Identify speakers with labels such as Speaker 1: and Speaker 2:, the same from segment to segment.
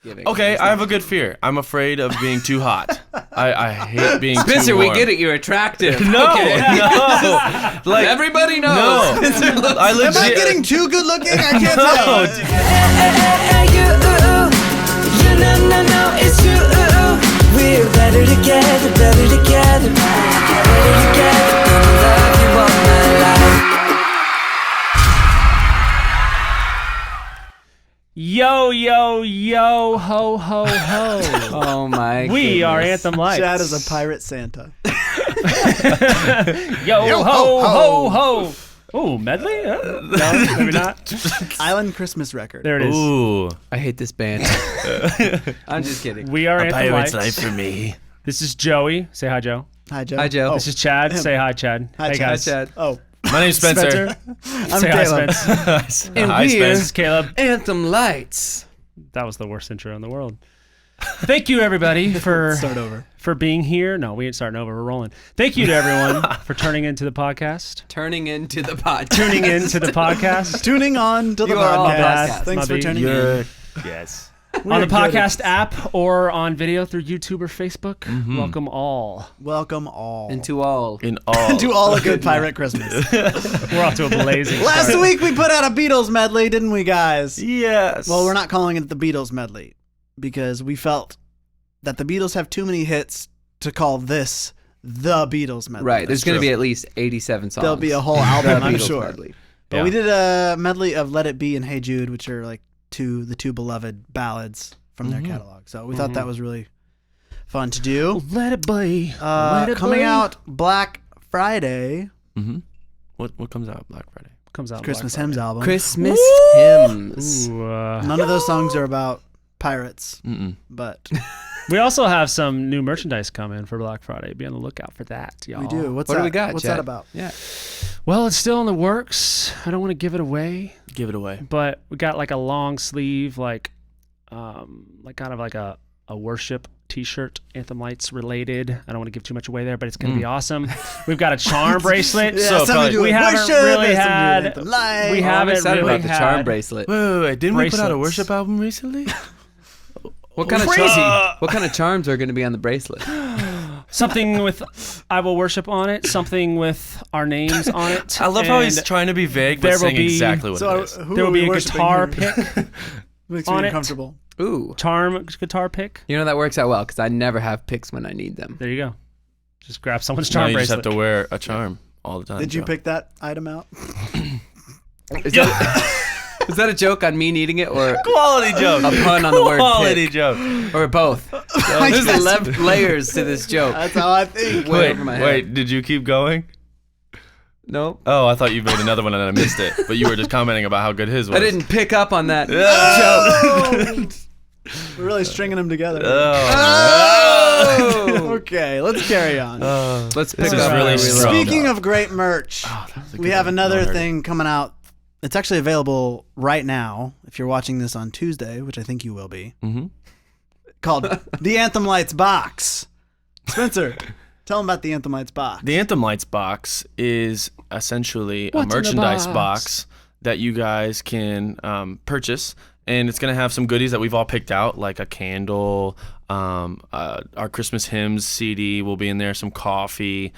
Speaker 1: giving.
Speaker 2: Okay, I have a good fear. I'm afraid of being too hot. I hate being
Speaker 1: Spencer,
Speaker 2: too warm.
Speaker 1: we get it. You're attractive.
Speaker 2: No,
Speaker 1: Okay.
Speaker 2: no. Like
Speaker 1: Everybody knows.
Speaker 2: No, I legit.
Speaker 3: Am I getting too good looking? I can't tell.
Speaker 4: No, it's true. We're better together, better together. Better together, gonna love you all my life.
Speaker 5: Yo, yo, yo, ho, ho, ho.
Speaker 1: Oh my
Speaker 5: We are
Speaker 1: goodness.
Speaker 5: Anthem Lights.
Speaker 3: Chad is a pirate Santa.
Speaker 5: Yo, ho, ho, ho. Ooh, medley? No, maybe not.
Speaker 3: Island Christmas record.
Speaker 5: There it is.
Speaker 2: Ooh,
Speaker 1: I hate this band. I'm just kidding.
Speaker 5: We are
Speaker 2: a
Speaker 5: Anthem
Speaker 2: pirate's
Speaker 5: Lights.
Speaker 2: life for me.
Speaker 5: This is Joey. Say hi, Joe.
Speaker 3: Hi, Joe.
Speaker 1: Hi, Joe.
Speaker 3: Oh,
Speaker 5: This is Chad. Say hi, Chad.
Speaker 3: Hi,
Speaker 5: hey,
Speaker 3: Chad.
Speaker 5: guys.
Speaker 1: Hi, Chad.
Speaker 3: oh.
Speaker 2: My name's Spencer.
Speaker 3: I'm
Speaker 5: Say hi,
Speaker 3: Caleb.
Speaker 5: Spence.
Speaker 1: And
Speaker 2: Hi,
Speaker 1: we're-
Speaker 5: This
Speaker 2: Spence.
Speaker 5: is Caleb.
Speaker 1: Anthem Lights.
Speaker 5: That was the worst intro in the world. Thank you, everybody, for
Speaker 3: Start over.
Speaker 5: being here. No, we ain't starting over. We're rolling. Thank you to everyone for turning into the podcast.
Speaker 1: Turning into the podcast.
Speaker 5: Tuning into the podcast.
Speaker 3: Tuning on to the
Speaker 1: You are all
Speaker 3: podcast.
Speaker 1: podcasts.
Speaker 3: Thanks for
Speaker 5: Mubby.
Speaker 3: tuning in.
Speaker 2: You're yes.
Speaker 5: On the
Speaker 3: We're good
Speaker 5: podcast
Speaker 3: at-
Speaker 5: app or on video through YouTube or Facebook. Welcome all.
Speaker 3: Welcome all.
Speaker 1: Into all.
Speaker 2: In all.
Speaker 3: to all a good pirate Christmas.
Speaker 5: We're off to a blazing
Speaker 3: Last
Speaker 5: start.
Speaker 3: week we put out a Beatles medley, didn't we, guys?
Speaker 2: Yes.
Speaker 3: Well, we're not calling it the Beatles medley because we felt that the Beatles have too many hits to call this the Beatles medley.
Speaker 1: Right. There's going to
Speaker 2: true.
Speaker 1: be at least 87 songs.
Speaker 3: There'll be a whole album,
Speaker 1: The
Speaker 3: I'm
Speaker 1: Beatles
Speaker 3: sure.
Speaker 1: medley.
Speaker 3: But
Speaker 2: Yeah.
Speaker 3: we did a medley of Let It Be and Hey Jude, which are like the two beloved ballads from their catalog. So we thought that was really fun to do.
Speaker 5: Let it be. Let it
Speaker 3: Coming
Speaker 5: be.
Speaker 3: out Black Friday,
Speaker 2: Mm-hmm. What comes out Black Friday?
Speaker 5: Comes out
Speaker 3: Christmas
Speaker 5: Black
Speaker 3: Hymns album.
Speaker 1: Christmas hymns.
Speaker 5: Friday. Ooh,
Speaker 3: None of those songs are about pirates,
Speaker 2: Mm-mm.
Speaker 3: but
Speaker 5: we also have some new merchandise coming for Black Friday. Be on the lookout for that, y'all.
Speaker 3: we do. What's
Speaker 1: What
Speaker 3: that?
Speaker 1: do we got,
Speaker 3: What's
Speaker 1: Chad?
Speaker 3: that about?
Speaker 1: Yeah.
Speaker 5: Well, it's still in the works. I don't want to give it away,
Speaker 2: Give it away.
Speaker 5: but we got like a long sleeve, like kind of like a worship T-shirt, Anthem Lights related. I don't want to give too much away there, but it's going to be awesome. We've got a charm bracelet.
Speaker 3: Yeah,
Speaker 2: So
Speaker 3: some
Speaker 2: probably-
Speaker 3: do
Speaker 5: we
Speaker 3: it
Speaker 5: haven't
Speaker 3: worship,
Speaker 5: really
Speaker 3: and some do it
Speaker 5: had-
Speaker 3: Anthem Light.
Speaker 5: we
Speaker 1: I'm
Speaker 5: haven't
Speaker 1: excited
Speaker 5: really
Speaker 1: about the
Speaker 5: had
Speaker 1: charm bracelet.
Speaker 2: Wait. Didn't we put out a
Speaker 5: Bracelets.
Speaker 2: worship album recently?
Speaker 1: What kind of
Speaker 5: Crazy.
Speaker 1: What kind of charms are going to be on the bracelet?
Speaker 5: something with "I will worship" on it. Something with our names on it.
Speaker 2: I love how he's
Speaker 5: and
Speaker 2: trying to be vague, but
Speaker 5: there will
Speaker 2: saying
Speaker 5: be-
Speaker 2: exactly what
Speaker 3: So
Speaker 2: it is.
Speaker 3: who
Speaker 5: there
Speaker 3: are
Speaker 5: will
Speaker 3: we
Speaker 5: be a
Speaker 3: worshiping
Speaker 5: guitar
Speaker 3: here?
Speaker 5: pick.
Speaker 3: Makes
Speaker 5: on
Speaker 3: me
Speaker 5: it.
Speaker 3: uncomfortable.
Speaker 1: Ooh.
Speaker 5: Charm guitar pick.
Speaker 1: You know, that works out well because I never have picks when I need them.
Speaker 5: There you go. Just grab someone's
Speaker 2: Now
Speaker 5: charm
Speaker 2: you just
Speaker 5: bracelet.
Speaker 2: have to wear a charm all the time.
Speaker 3: Did you
Speaker 2: Joe.
Speaker 3: pick that item out?
Speaker 1: Is that, is that a joke on me needing it or
Speaker 2: Quality joke.
Speaker 1: a pun on the word
Speaker 2: Quality
Speaker 1: pick?
Speaker 2: joke.
Speaker 1: Or both?
Speaker 3: I
Speaker 1: There's
Speaker 3: guess.
Speaker 1: 11 layers to this joke.
Speaker 3: That's how I think.
Speaker 1: Way over my head.
Speaker 2: Wait, did you keep going?
Speaker 1: Nope.
Speaker 2: Oh, I thought you made another one and I missed it. But you were just commenting about how good his was.
Speaker 1: I didn't pick up on that joke.
Speaker 3: Oh! We're really stringing them together.
Speaker 1: Oh!
Speaker 3: Okay, let's carry on.
Speaker 1: Let's
Speaker 2: This
Speaker 1: pick
Speaker 2: is
Speaker 1: up
Speaker 2: really
Speaker 1: where we
Speaker 2: strong.
Speaker 1: left
Speaker 3: Speaking
Speaker 1: off.
Speaker 3: of great merch,
Speaker 2: That was a
Speaker 3: we
Speaker 2: good
Speaker 3: have
Speaker 2: one.
Speaker 3: another
Speaker 2: No one heard
Speaker 3: thing coming out. It's actually available right now if you're watching this on Tuesday, which I think you will be,
Speaker 2: it. Mhm.
Speaker 3: called the Anthem Lights Box. Spencer, tell them about the Anthem Lights Box.
Speaker 2: The Anthem Lights box is essentially
Speaker 5: What's in
Speaker 2: a
Speaker 5: the
Speaker 2: merchandise
Speaker 5: box?
Speaker 2: box that you guys can purchase, and it's gonna have some goodies that we've all picked out, like a candle, our Christmas hymns CD will be in there, some coffee,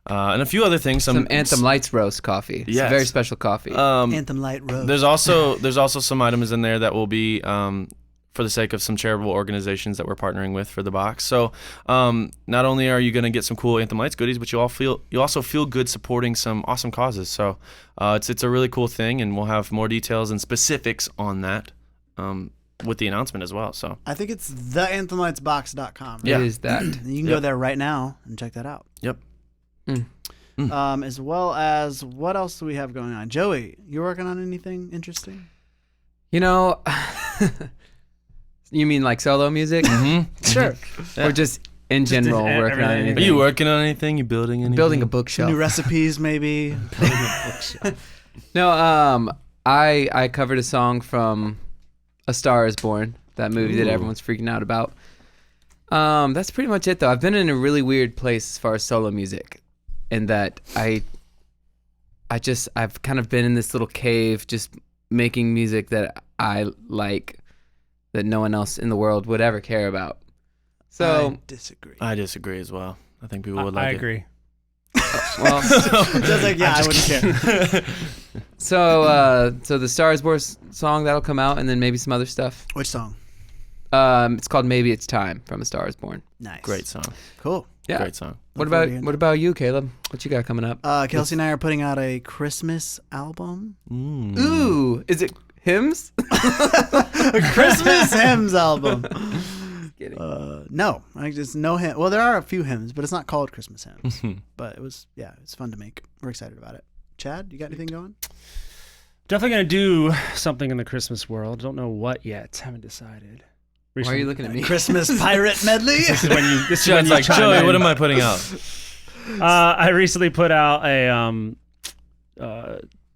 Speaker 2: and a few other things.
Speaker 1: Some Anthem Lights roast coffee. It's a
Speaker 2: Yes.
Speaker 1: very special coffee.
Speaker 3: Anthem Light Rose.
Speaker 2: There's also some items in there that will be for the sake of some charitable organizations that we're partnering with for the box. So not only are you going to get some cool Anthem Lights goodies, but you also feel good supporting some awesome causes. So it's a really cool thing, and we'll have more details and specifics on that with the announcement as well. So
Speaker 3: I think it's theanthemlightsbox.com.
Speaker 2: Yeah.
Speaker 1: It is that.
Speaker 3: You can go there right now and check that out.
Speaker 2: yep.
Speaker 3: As well as what else do we have going on? Joey, you working on anything interesting?
Speaker 1: You know, you mean like solo music?
Speaker 3: Sure.
Speaker 1: Or just in general
Speaker 5: in
Speaker 1: working on
Speaker 5: everything.
Speaker 1: anything?
Speaker 2: Are you working on anything? You building anything?
Speaker 1: building a bookshelf?
Speaker 3: New recipes, maybe.
Speaker 1: No, I covered a song from A Star Is Born, that movie that everyone's freaking out about. That's pretty much it, though. I've been in a really weird place as far as solo music, in that I've kind of been in this little cave, just making music that I like, that no one else in the world would ever care about. So
Speaker 3: I disagree.
Speaker 2: I disagree as well. I think people would like
Speaker 5: I
Speaker 2: it.
Speaker 5: agree.
Speaker 1: well,
Speaker 3: Just like, yeah, I wouldn't care.
Speaker 1: so the Star is Born song that'll come out, and then maybe some other stuff.
Speaker 3: Which song?
Speaker 1: It's called Maybe It's Time from A Star is Born.
Speaker 3: Nice.
Speaker 2: Great song.
Speaker 3: Cool.
Speaker 1: Yeah.
Speaker 2: Great song.
Speaker 1: What
Speaker 3: Look forward to
Speaker 1: about
Speaker 3: hearing
Speaker 1: what about you, Caleb? What you got coming up?
Speaker 3: Kelsey and I are putting out a Christmas album.
Speaker 2: Mm.
Speaker 1: Ooh, is it hymns?
Speaker 3: A Christmas hymns album.
Speaker 1: Kidding.
Speaker 3: No, I just no hymn. Well, there are a few hymns, but it's not called Christmas hymns. But it's fun to make. We're excited about it. Chad, you got anything going?
Speaker 5: Definitely gonna do something in the Christmas world. Don't know what yet. Haven't decided.
Speaker 1: Why are you looking at me?
Speaker 3: Christmas pirate medley.
Speaker 5: This is when you. This is when
Speaker 2: Chad's
Speaker 5: you
Speaker 2: like,
Speaker 5: chime
Speaker 2: Joey,
Speaker 5: in.
Speaker 2: what am I putting out?
Speaker 5: I recently put out a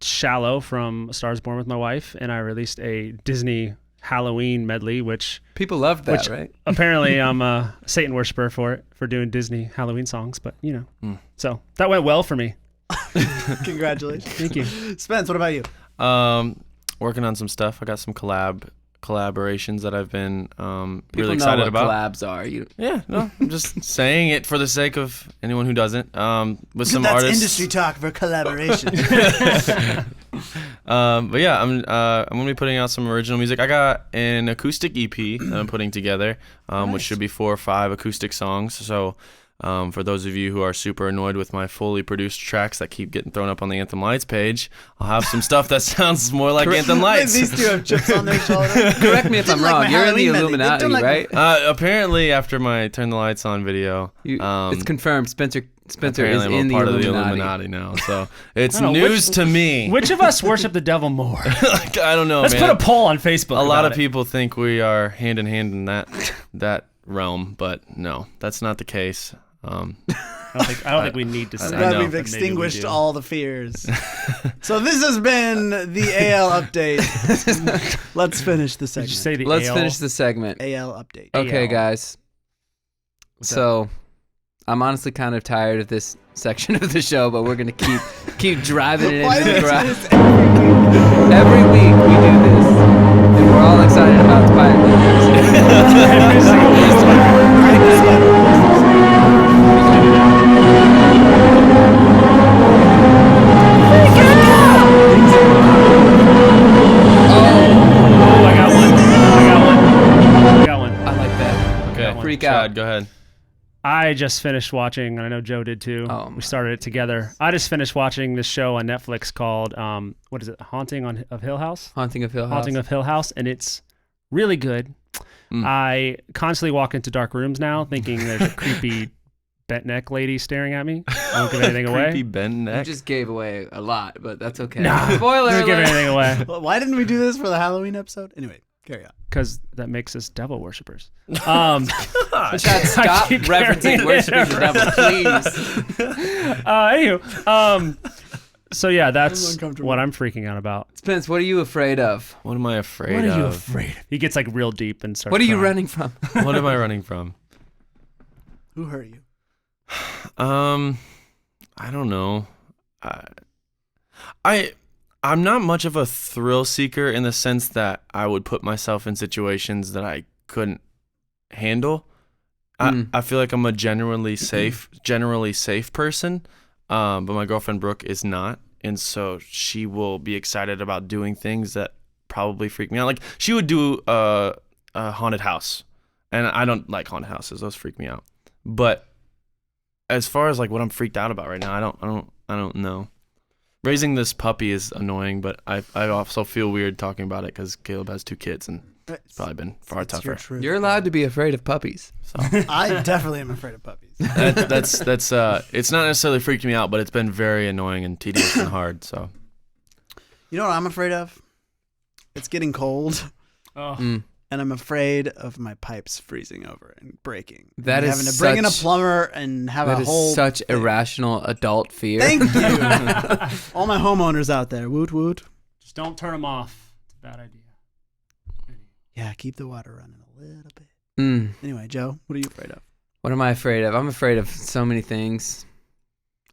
Speaker 5: Shallow from A Star is Born with my wife, and I released a Disney Halloween medley, which
Speaker 1: People love that,
Speaker 5: Which-
Speaker 1: right?
Speaker 5: apparently I'm a Satan worshiper for doing Disney Halloween songs, but so that went well for me.
Speaker 3: Congratulations.
Speaker 5: Thank you.
Speaker 3: Spence, what about you?
Speaker 2: Working on some stuff. I got some collaborations that I've been
Speaker 1: People
Speaker 2: really
Speaker 1: know
Speaker 2: excited
Speaker 1: what
Speaker 2: about.
Speaker 1: collabs are. You
Speaker 2: Yeah, no, I'm just saying it for the sake of anyone who doesn't. With some
Speaker 3: That's
Speaker 2: artists.
Speaker 3: industry talk for collaboration.
Speaker 2: But yeah, I'm gonna be putting out some original music. I got an acoustic EP that I'm putting together, which should be 4 or 5 acoustic songs. So, for those of you who are super annoyed with my fully produced tracks that keep getting thrown up on the Anthem Lights page, I'll have some stuff that sounds more like Anthem Lights.
Speaker 3: These two have chips on their shoulder.
Speaker 1: correct me if I'm
Speaker 3: Didn't like
Speaker 1: wrong.
Speaker 3: my
Speaker 1: You're in the
Speaker 3: Halloween medley.
Speaker 1: Illuminati,
Speaker 3: Didn't like my-
Speaker 1: right?
Speaker 2: Apparently, after my Turn the Lights On video,
Speaker 1: It's confirmed. Spencer is
Speaker 2: apparently I'm
Speaker 1: in
Speaker 2: a
Speaker 1: the
Speaker 2: part
Speaker 1: Illuminati.
Speaker 2: of the Illuminati now. So it's
Speaker 5: I don't know,
Speaker 2: news to me.
Speaker 5: Which of us worship the devil more?
Speaker 2: Like, I don't know,
Speaker 5: Let's
Speaker 2: man.
Speaker 5: put a poll on Facebook.
Speaker 2: A lot of
Speaker 5: about it.
Speaker 2: people think we are hand in hand in that realm, but no, that's not the case.
Speaker 5: I don't think we need to say.
Speaker 2: I
Speaker 3: Glad
Speaker 2: know.
Speaker 3: we've
Speaker 5: but maybe we
Speaker 3: extinguished
Speaker 5: do.
Speaker 3: all the fears. So this has been the AL update. Let's finish the
Speaker 5: Did you
Speaker 3: segment.
Speaker 5: say the
Speaker 1: Let's
Speaker 5: ale?
Speaker 1: finish the segment.
Speaker 3: AL update.
Speaker 1: Okay,
Speaker 5: AL.
Speaker 1: guys. So, I'm honestly kind of tired of this section of the show, but we're gonna keep driving it
Speaker 3: Why
Speaker 1: into
Speaker 3: do
Speaker 1: the
Speaker 3: we do
Speaker 1: ground.
Speaker 3: this every week?
Speaker 1: Every week we do this, and we're all excited about the pilot.
Speaker 5: Every single week. Oh, I got one.
Speaker 1: I like that.
Speaker 2: Okay,
Speaker 1: Freak
Speaker 2: Chad,
Speaker 1: out.
Speaker 2: go ahead.
Speaker 5: I just finished watching, and I know Joe did too.
Speaker 1: Oh, my.
Speaker 5: We started it together. I just finished watching this show on Netflix called what is it? Haunting of Hill House.
Speaker 1: Haunting of Hill House.
Speaker 5: Haunting of Hill House, and it's really good. I constantly walk into dark rooms now, thinking there's a creepy bent neck lady staring at me. I won't give anything away.
Speaker 2: Creepy bent
Speaker 1: You
Speaker 2: neck.
Speaker 1: just gave away a lot, but that's okay.
Speaker 5: Nah.
Speaker 1: Spoiler
Speaker 5: Don't give
Speaker 1: alert.
Speaker 5: anything away
Speaker 3: Well, why didn't we do this for the Halloween episode? Anyway, carry on.
Speaker 5: because that makes us devil worshippers.
Speaker 1: Chad, stop
Speaker 5: keep
Speaker 1: referencing
Speaker 5: carrying
Speaker 1: worshiping
Speaker 5: it
Speaker 1: the devil, please.
Speaker 5: Anywho, so yeah, that's
Speaker 3: uncomfortable.
Speaker 5: what I'm freaking out about.
Speaker 1: Spence, what are you afraid of?
Speaker 2: What am I afraid
Speaker 5: What are you
Speaker 2: of?
Speaker 5: afraid of? He gets like real deep and starts.
Speaker 1: What are you
Speaker 5: crying.
Speaker 1: running from?
Speaker 2: What am I running from?
Speaker 3: Who hurt you?
Speaker 2: I don't know. I'm not much of a thrill seeker in the sense that I would put myself in situations that I couldn't handle. I feel like I'm a generally safe person. But my girlfriend Brooke is not, and so she will be excited about doing things that probably freak me out. Like she would do a haunted house, and I don't like haunted houses; those freak me out. But as far as like what I'm freaked out about right now, I don't know. Raising this puppy is annoying, but I also feel weird talking about it because Caleb has 2 kids, and it's probably been far
Speaker 3: It's
Speaker 2: tougher.
Speaker 3: your truth.
Speaker 1: You're allowed to be afraid of puppies.
Speaker 2: So
Speaker 3: I definitely am afraid of puppies.
Speaker 2: that's it's not necessarily freaked me out, but it's been very annoying and tedious and hard. So
Speaker 3: You know what I'm afraid of? It's getting cold,
Speaker 5: Oh.
Speaker 3: and I'm afraid of my pipes freezing over and breaking.
Speaker 1: That
Speaker 3: and
Speaker 1: is
Speaker 3: having to bring in a
Speaker 1: such-
Speaker 3: plumber and have
Speaker 1: That
Speaker 3: a
Speaker 1: is
Speaker 3: whole
Speaker 1: such
Speaker 3: thing.
Speaker 1: irrational adult fear.
Speaker 3: Thank you. All my homeowners out there, woot woot.
Speaker 5: Just don't turn them off. It's a bad idea.
Speaker 3: Yeah, keep the water running a little bit. Anyway, Joe, what are you afraid of?
Speaker 1: What am I afraid of? I'm afraid of so many things.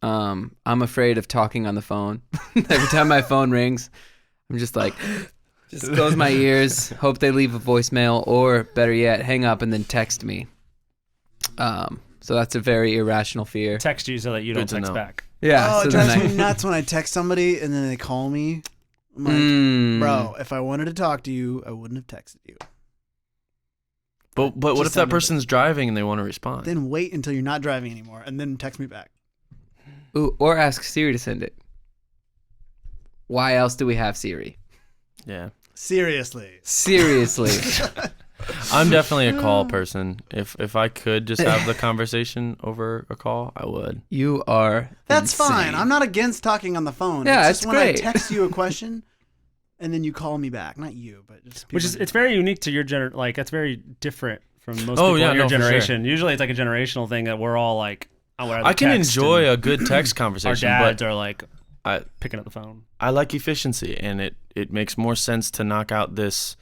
Speaker 1: I'm afraid of talking on the phone. Every time my phone rings, I'm just like, Just close my ears, hope they leave a voicemail, or better yet, hang up and then text me. So that's a very irrational fear.
Speaker 5: Text you so that you don't text back.
Speaker 1: Yeah.
Speaker 3: Oh,
Speaker 1: so
Speaker 3: it
Speaker 1: then
Speaker 3: drives me nuts when I text somebody and then they call me. I'm like, bro, if I wanted to talk to you, I wouldn't have texted you.
Speaker 2: But what
Speaker 3: Just
Speaker 2: if that person's driving and they want to respond?
Speaker 3: Then wait until you're not driving anymore and then text me back.
Speaker 1: Ooh, or ask Siri to send it. Why else do we have Siri?
Speaker 2: Yeah.
Speaker 3: Seriously.
Speaker 2: I'm definitely a call person. If I could just have the conversation over a call, I would.
Speaker 1: You are
Speaker 3: That's
Speaker 1: insane.
Speaker 3: fine. I'm not against talking on the phone.
Speaker 1: Yeah,
Speaker 3: it's just
Speaker 1: it's
Speaker 3: when
Speaker 1: great.
Speaker 3: I text you a question and then you call me back. Not you, but just people.
Speaker 5: It's very unique to your like that's very different from most
Speaker 2: Oh,
Speaker 5: people
Speaker 2: yeah,
Speaker 5: in your
Speaker 2: no, for sure.
Speaker 5: generation. Usually it's like a generational thing that we're all like,
Speaker 2: I can enjoy a good text
Speaker 5: our
Speaker 2: conversation,
Speaker 5: dads
Speaker 2: but
Speaker 5: are like
Speaker 2: I
Speaker 5: picking up the phone.
Speaker 2: I like efficiency, and it makes more sense to knock out this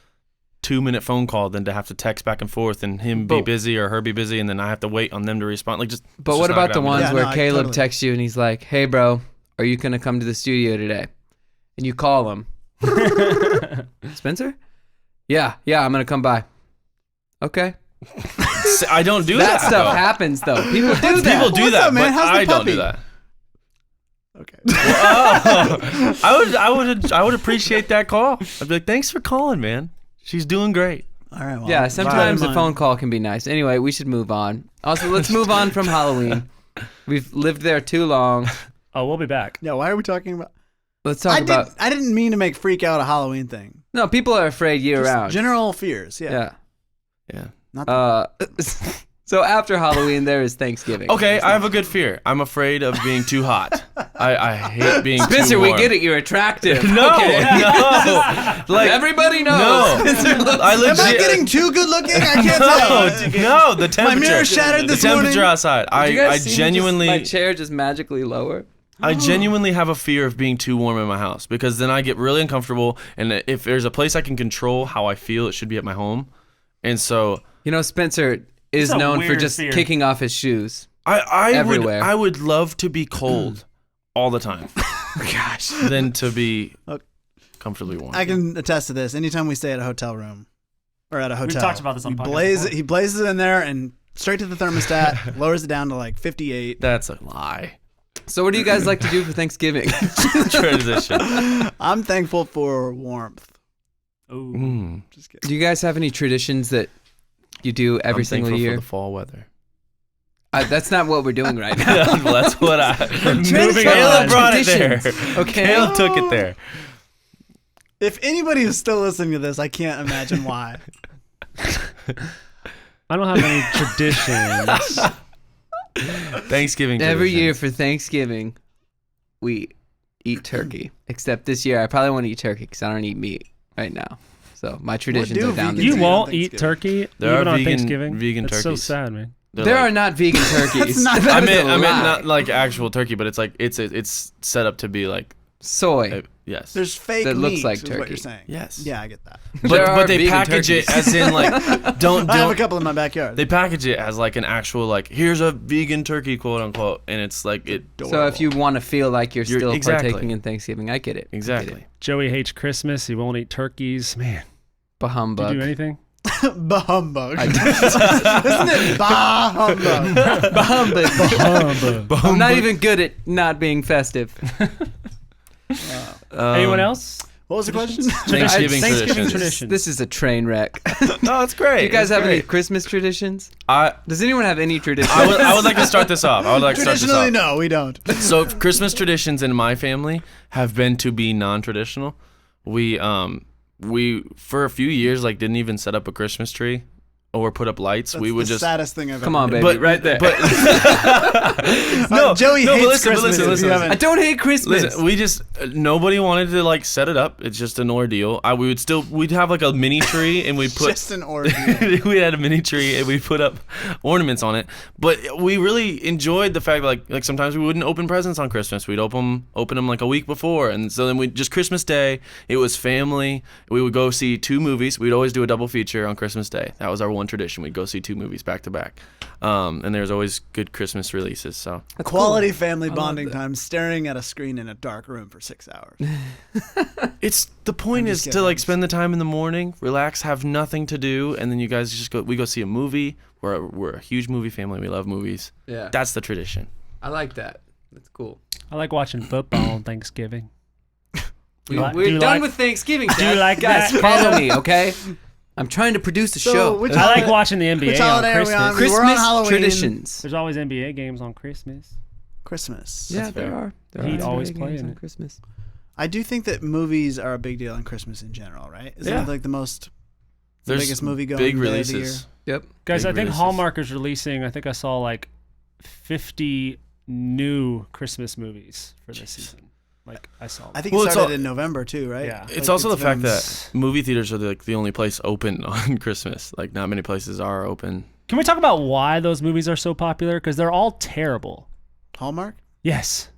Speaker 2: 2-minute phone call than to have to text back and forth and him be busy or her be busy, and then I have to wait on them to respond. Like just.
Speaker 1: But
Speaker 2: let's
Speaker 1: what
Speaker 2: just knock
Speaker 1: about
Speaker 2: it
Speaker 1: the
Speaker 2: out.
Speaker 1: ones
Speaker 3: Yeah,
Speaker 1: where
Speaker 3: no, I
Speaker 1: Caleb
Speaker 3: totally-
Speaker 1: texts you and he's like, "Hey, bro, are you gonna come to the studio today?" And you call him. Spencer? Yeah, I'm gonna come by. Okay.
Speaker 2: I don't do that.
Speaker 1: That stuff
Speaker 2: though.
Speaker 1: happens though. People do
Speaker 2: People
Speaker 1: that.
Speaker 2: do
Speaker 3: What's
Speaker 2: that,
Speaker 3: up, man?
Speaker 2: but
Speaker 3: How's the
Speaker 2: I don't do
Speaker 3: puppy?
Speaker 2: that.
Speaker 3: Okay.
Speaker 2: I would appreciate that call. I'd be like, thanks for calling, man. She's doing great.
Speaker 3: All right. Well,
Speaker 1: Yeah, sometimes
Speaker 3: keep
Speaker 1: a
Speaker 3: in
Speaker 1: phone
Speaker 3: mind.
Speaker 1: call can be nice. Anyway, we should move on. Also, let's move on from Halloween. We've lived there too long.
Speaker 5: Oh, we'll be back.
Speaker 3: Yeah. Why are we talking about?
Speaker 1: Let's talk about.
Speaker 3: I didn't mean to make freak out a Halloween thing.
Speaker 1: No, people are afraid year
Speaker 3: Just
Speaker 1: round.
Speaker 3: general fears. Yeah.
Speaker 1: Yeah.
Speaker 2: Yeah.
Speaker 3: Not
Speaker 1: So after Halloween, there is Thanksgiving.
Speaker 2: Okay, I have a good fear. I'm afraid of being too hot. I hate being
Speaker 1: Spencer,
Speaker 2: too
Speaker 1: we
Speaker 2: warm.
Speaker 1: get it. You're attractive.
Speaker 2: No,
Speaker 1: Okay.
Speaker 2: no. Like
Speaker 1: Everybody knows.
Speaker 2: no.
Speaker 1: Spencer looks
Speaker 2: I
Speaker 3: Am I
Speaker 2: legit.
Speaker 3: getting too good looking? I can't
Speaker 2: No,
Speaker 3: tell.
Speaker 2: no. The temperature.
Speaker 3: mirror shattered this
Speaker 2: The temperature
Speaker 3: morning.
Speaker 2: outside.
Speaker 1: Did you
Speaker 2: I
Speaker 1: guys see me
Speaker 2: genuinely.
Speaker 1: just, my chair just magically lower.
Speaker 2: I genuinely have a fear of being too warm in my house because then I get really uncomfortable. And if there's a place I can control how I feel, it should be at my home. And so
Speaker 1: You know, Spencer is
Speaker 5: It's a
Speaker 1: known for
Speaker 5: weird
Speaker 1: just
Speaker 5: fear.
Speaker 1: kicking off his shoes.
Speaker 2: I would
Speaker 1: Everywhere.
Speaker 2: I would love to be cold all the time
Speaker 1: Gosh.
Speaker 2: than to be
Speaker 3: Okay.
Speaker 2: comfortably warm.
Speaker 3: I can attest to this. Anytime we stay at a hotel room or at a hotel,
Speaker 5: talked about this on
Speaker 3: he
Speaker 5: podcast before.
Speaker 3: he blazes it in there and straight to the thermostat, lowers it down to like 58.
Speaker 2: That's a lie.
Speaker 1: So what do you guys like to do for Thanksgiving?
Speaker 2: Transition.
Speaker 3: I'm thankful for warmth.
Speaker 5: Ooh.
Speaker 3: Just kidding.
Speaker 1: Do you guys have any traditions that you do every
Speaker 2: I'm
Speaker 1: single
Speaker 2: thankful
Speaker 1: year?
Speaker 2: for the fall weather.
Speaker 1: That's not what we're doing right now.
Speaker 2: That's what I.
Speaker 5: Moving
Speaker 2: Caleb
Speaker 5: on.
Speaker 2: brought it there.
Speaker 1: Traditions, okay?
Speaker 2: Caleb took it there.
Speaker 3: If anybody is still listening to this, I can't imagine why.
Speaker 5: I don't have any traditions.
Speaker 2: Thanksgiving.
Speaker 1: Every
Speaker 2: traditions.
Speaker 1: year for Thanksgiving, we eat turkey. Except this year, I probably won't eat turkey because I don't eat meat right now. So my traditions
Speaker 3: do
Speaker 1: are down
Speaker 3: vegans
Speaker 1: the
Speaker 5: You
Speaker 3: on
Speaker 5: won't eat
Speaker 3: Thanksgiving?
Speaker 5: turkey
Speaker 2: There
Speaker 5: even
Speaker 2: are
Speaker 5: on
Speaker 2: vegan-
Speaker 5: Thanksgiving.
Speaker 2: vegan
Speaker 5: That's so
Speaker 2: turkeys.
Speaker 5: sad, man.
Speaker 2: They're
Speaker 1: There
Speaker 2: like-
Speaker 1: are not vegan turkeys.
Speaker 3: not-
Speaker 1: That
Speaker 2: I
Speaker 1: is
Speaker 2: meant
Speaker 1: a lie.
Speaker 2: not like actual turkey, but it's like it's set up to be like
Speaker 1: soy.
Speaker 2: yes.
Speaker 3: There's fake
Speaker 1: That looks
Speaker 3: meat,
Speaker 1: like
Speaker 3: is what
Speaker 1: turkey.
Speaker 3: you're saying.
Speaker 2: Yes.
Speaker 3: Yeah, I get that.
Speaker 1: There are
Speaker 2: but they
Speaker 1: vegan
Speaker 2: package it
Speaker 1: turkeys.
Speaker 2: as in like don't
Speaker 3: I have a
Speaker 2: don't
Speaker 3: couple in my backyard.
Speaker 2: they package it as like an actual like here's a vegan turkey quote unquote, and it's like it
Speaker 1: So if you want to feel like you're still
Speaker 2: exactly.
Speaker 1: partaking in Thanksgiving, I get it. I get
Speaker 2: exactly.
Speaker 1: it.
Speaker 5: Joey hates Christmas. He won't eat turkeys. Man, do you
Speaker 1: Bahumbug.
Speaker 5: do anything?
Speaker 3: Bah humbug. Isn't it bah humbug?
Speaker 1: I'm not even good at not being festive.
Speaker 5: Anyone else?
Speaker 3: What was the question?
Speaker 2: Thanksgiving traditions.
Speaker 5: traditions.
Speaker 1: This is a train wreck.
Speaker 2: No, it's great.
Speaker 1: Do you guys
Speaker 2: It's
Speaker 1: have any
Speaker 2: great.
Speaker 1: Christmas traditions?
Speaker 2: I
Speaker 1: Does anyone have any traditions?
Speaker 2: I would like to start this off.
Speaker 3: Traditionally, no, we don't.
Speaker 2: So Christmas traditions in my family have been to be non-traditional. We for a few years like didn't even set up a Christmas tree or put up lights.
Speaker 3: That's
Speaker 2: we would
Speaker 3: the
Speaker 2: just
Speaker 3: saddest thing I've
Speaker 1: Come
Speaker 3: ever
Speaker 1: on,
Speaker 3: heard.
Speaker 1: baby, right there.
Speaker 2: But no,
Speaker 3: Joey
Speaker 2: no, but
Speaker 3: hates
Speaker 2: listen, but
Speaker 3: Christmas.
Speaker 2: listen,
Speaker 3: if
Speaker 2: listen.
Speaker 3: you haven't-
Speaker 1: I don't hate Christmas.
Speaker 2: Listen, we just nobody wanted to like set it up. It's just an ordeal. We'd have like a mini tree and we put
Speaker 3: just an ordeal.
Speaker 2: we had a mini tree and we put up ornaments on it. But we really enjoyed the fact that like sometimes we wouldn't open presents on Christmas. We'd open them like a week before, and so then we just Christmas Day. It was family. We would go see 2 movies. We'd always do a double feature on Christmas Day. That was our one tradition. We'd go see 2 movies back to back, and there's always good Christmas releases. So
Speaker 3: Quality family bonding time, staring at a screen in a dark room for 6 hours.
Speaker 2: It's the point
Speaker 3: I'm
Speaker 2: is
Speaker 3: just
Speaker 2: to like
Speaker 3: kidding.
Speaker 2: spend the time in the morning, relax, have nothing to do, and then you guys just we go see a movie. We're a huge movie family. We love movies.
Speaker 1: Yeah.
Speaker 2: That's the tradition.
Speaker 1: I like that. That's cool.
Speaker 5: I like watching football on Thanksgiving.
Speaker 1: We're
Speaker 5: do you
Speaker 1: done
Speaker 5: like-
Speaker 1: with Thanksgiving.
Speaker 5: do you
Speaker 1: Chad.
Speaker 5: like
Speaker 1: guys?
Speaker 5: that?
Speaker 1: Follow me, okay? I'm trying to produce a show.
Speaker 3: which
Speaker 5: I like
Speaker 3: holiday-
Speaker 5: watching the NBA
Speaker 3: which
Speaker 5: on
Speaker 3: holiday are we
Speaker 5: Christmas.
Speaker 3: on? We're on
Speaker 1: Christmas
Speaker 3: Halloween.
Speaker 1: traditions.
Speaker 5: There's always NBA games on Christmas.
Speaker 3: Christmas.
Speaker 1: Yeah,
Speaker 2: That's fair.
Speaker 1: there are. There
Speaker 5: Heat
Speaker 1: are
Speaker 5: always
Speaker 1: NBA
Speaker 5: playing
Speaker 1: games on
Speaker 5: it.
Speaker 1: Christmas.
Speaker 3: I do think that movies are a big deal on Christmas in general, right? Isn't
Speaker 2: Yeah.
Speaker 3: it like the
Speaker 2: There's
Speaker 3: biggest movie going
Speaker 2: big
Speaker 3: day of the
Speaker 2: releases.
Speaker 1: Yep.
Speaker 5: Guys,
Speaker 2: Big
Speaker 5: I think
Speaker 2: releases.
Speaker 5: Hallmark is releasing, I think I saw like 50 new Christmas movies for this season. Like, I saw
Speaker 3: I think
Speaker 2: Well,
Speaker 3: it
Speaker 2: it's
Speaker 3: started
Speaker 2: all-
Speaker 3: in November too, right?
Speaker 5: Yeah.
Speaker 2: It's also the fact
Speaker 3: been-
Speaker 2: that movie theaters are the only place open on Christmas. Like not many places are open.
Speaker 5: Can we talk about why those movies are so popular? Because they're all terrible.
Speaker 3: Hallmark.
Speaker 5: Yes.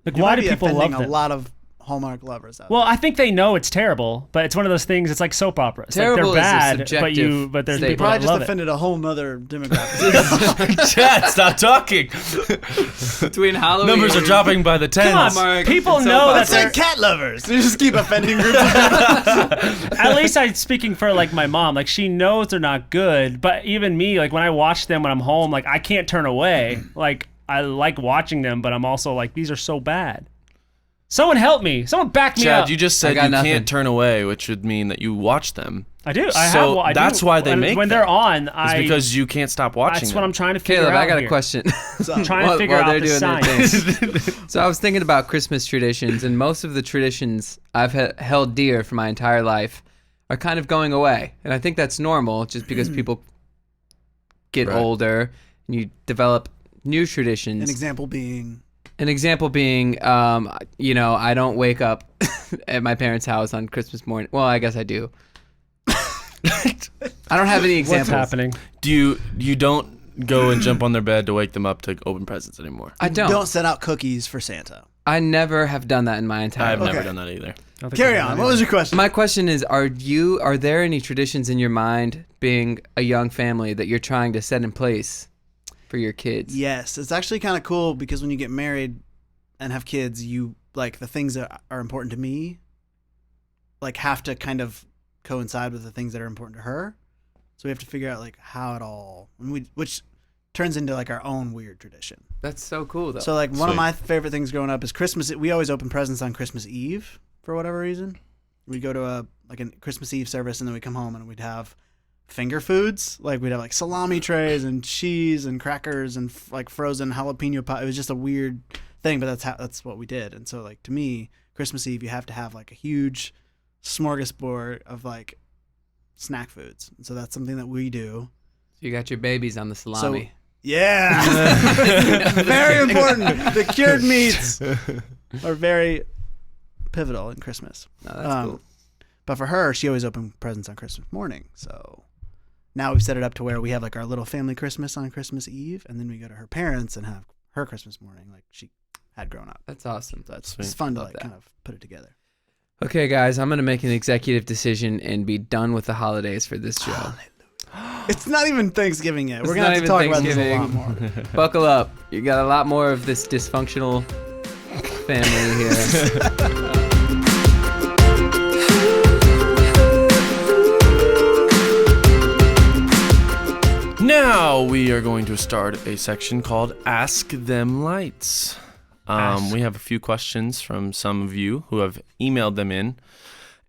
Speaker 5: Like,
Speaker 3: You
Speaker 5: why
Speaker 3: might
Speaker 5: do
Speaker 3: be
Speaker 5: people love
Speaker 3: offending
Speaker 5: them?
Speaker 3: a lot of Hallmark lovers out
Speaker 5: Well, I think they know it's terrible, but it's one of those things. It's like soap opera. It's
Speaker 1: Terrible
Speaker 5: like
Speaker 1: is a
Speaker 5: they're bad,
Speaker 1: subjective
Speaker 5: but there's
Speaker 1: statement.
Speaker 5: people
Speaker 3: Probably
Speaker 5: that
Speaker 3: just
Speaker 5: love
Speaker 3: offended a whole nother demographic.
Speaker 2: Chad, stop talking.
Speaker 1: Between Halloween
Speaker 2: Numbers are dropping by the tens.
Speaker 5: Come on,
Speaker 1: Hallmark
Speaker 5: people
Speaker 1: and
Speaker 5: know
Speaker 1: soap
Speaker 5: that
Speaker 3: Let's say
Speaker 5: they're.
Speaker 3: cat lovers. You just keep offending groups of people.
Speaker 5: At least I'm speaking for like my mom. Like she knows they're not good, but even me, like when I watch them when I'm home, like I can't turn away. Like I like watching them, but I'm also like these are so bad. Someone help me. Someone back me
Speaker 2: Chad,
Speaker 5: up.
Speaker 2: you just
Speaker 1: I
Speaker 2: said
Speaker 1: got
Speaker 2: you
Speaker 1: nothing.
Speaker 2: can't turn away, which would mean that you watch them.
Speaker 5: I do.
Speaker 2: So
Speaker 5: I
Speaker 2: that's
Speaker 5: do.
Speaker 2: why they
Speaker 5: when,
Speaker 2: make
Speaker 5: when
Speaker 2: them.
Speaker 5: they're on.
Speaker 2: It's because you can't stop watching
Speaker 5: that's
Speaker 2: them.
Speaker 5: what I'm trying to figure
Speaker 1: Caleb,
Speaker 5: out.
Speaker 1: I got a
Speaker 5: here.
Speaker 1: question.
Speaker 5: I'm trying to figure
Speaker 1: while
Speaker 5: out
Speaker 1: they're
Speaker 5: the
Speaker 1: doing their
Speaker 5: science.
Speaker 1: thing. So I was thinking about Christmas traditions, and most of the traditions I've held dear for my entire life are kind of going away. And I think that's normal just because people get
Speaker 2: Right.
Speaker 1: older and you develop new traditions.
Speaker 3: An example being
Speaker 1: I don't wake up at my parents' house on Christmas morning. Well, I guess I do. I don't have any examples.
Speaker 5: What's happening?
Speaker 2: Do you don't go and jump on their bed to wake them up to open presents anymore?
Speaker 1: I don't.
Speaker 3: set out cookies for Santa.
Speaker 1: I never have done that in my entire
Speaker 2: I've
Speaker 1: life.
Speaker 2: never
Speaker 3: Okay.
Speaker 2: done that either.
Speaker 5: I don't think
Speaker 3: Carry
Speaker 5: I've done
Speaker 3: on.
Speaker 5: it.
Speaker 3: What was your question?
Speaker 1: My question is, are there any traditions in your mind, being a young family, that you're trying to set in place for your kids?
Speaker 3: Yes, it's actually kind of cool because when you get married and have kids, you like the things that are important to me, like have to kind of coincide with the things that are important to her. So we have to figure out like how it all, which turns into like our own weird tradition.
Speaker 1: That's so cool, though.
Speaker 3: So like one of
Speaker 2: Sweet.
Speaker 3: my favorite things growing up is Christmas. We always open presents on Christmas Eve for whatever reason. We'd go to a Christmas Eve service and then we'd come home and we'd have finger foods. Like we'd have like salami trays and cheese and crackers and like frozen jalapeno pie. It was just a weird thing, but that's what we did. And so like to me, Christmas Eve you have to have like a huge smorgasbord of like snack foods. And so that's something that we do.
Speaker 1: You got your babies on the salami.
Speaker 3: Yeah. Very important. The cured meats are very pivotal in Christmas.
Speaker 1: No, that's cool.
Speaker 3: But for her, she always opened presents on Christmas morning. So now we've set it up to where we have like our little family Christmas on Christmas Eve, and then we go to her parents and have her Christmas morning like she had grown up.
Speaker 1: That's awesome.
Speaker 3: So it's
Speaker 2: Sweet.
Speaker 3: fun to
Speaker 1: Love
Speaker 3: like
Speaker 1: that.
Speaker 3: kind of put it together.
Speaker 1: Okay, guys, I'm going to make an executive decision and be done with the holidays for this show.
Speaker 3: It's not even Thanksgiving yet. We're
Speaker 1: It's
Speaker 3: gonna
Speaker 1: not
Speaker 3: have to
Speaker 1: even
Speaker 3: talk about this a lot
Speaker 1: Thanksgiving.
Speaker 3: more.
Speaker 1: Buckle up. You got a lot more of this dysfunctional family here.
Speaker 2: Now we are going to start a section called Ask Them Lights. We have a few questions from some of you who have emailed them in.